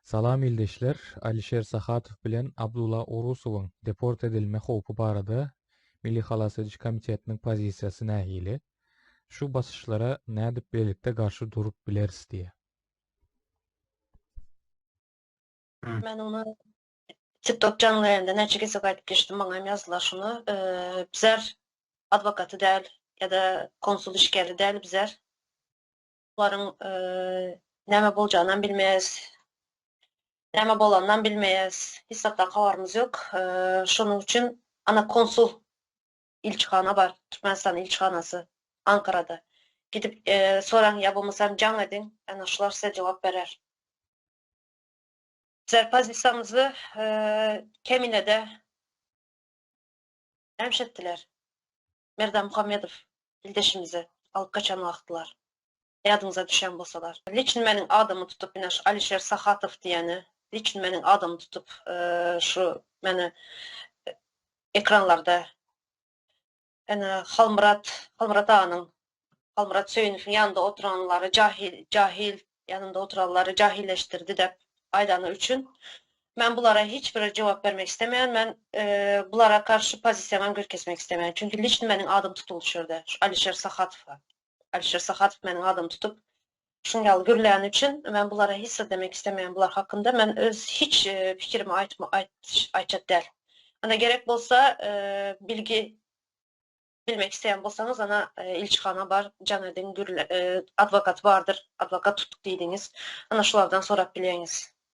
Salam ildeşler, Alişer Sahatov bilen Abdullah Urusov'un deport edilme hopu barada Milli Halasıcı Komitetinin pozisiyası nähili? Şu basışlara nädip birlikte karşı durup bileriz diye. Ben onu TikTok canlı yayında neçe kez qaytıp geçtim, bana yazdılar şunu. Bizler advokatı değil ya da konsul işgeri değil bizler. Bunların näme bolacağından bilmeyiz. Näme bolandan bilmeyiz. Hiç hatta haberimiz yok. Şunun için ana konsul ilçihana var. Türkmenistan ilçihanası Ankara'da. Gidip soran ya bulmasam can edin. Yani şular size cevap verer. Bizler pozisyonumuzu Kemine de hemşettiler. Merdan Muhammedov ildeşimizi alıp kaçan vaqtlar. Yadınıza düşen bolsalar. Liçin menin adımı tutup yine Alişer Sahatov diyeni, liçin menin adımı tutup şu meni ekranlarda Halmurat ağanın, Halmurat Söyünov'un yanında oturanları cahil yanında oturanları cahilleştirdi de aydanı üçün. Ben bulara hiçbir cevap vermek istemeyen, ben bulara karşı pozisyonumu görkesmek istemeyen. Çünkü liçin menin adım tutulmuş orada. Alişer Sahatov'a. Alişer Sahatov menin adım tutup şungalı gürleyen üçün ben bulara hisse demek istemeyen bular hakkında ben öz hiç fikrimi aytacak değil. Ana gerek bolsa bilgi bilmek isteyen bolsanız ana ilçihana var, can edin, advokat vardır, advokat tutuk deydiniz. Ana şulardan sorap bileyiniz.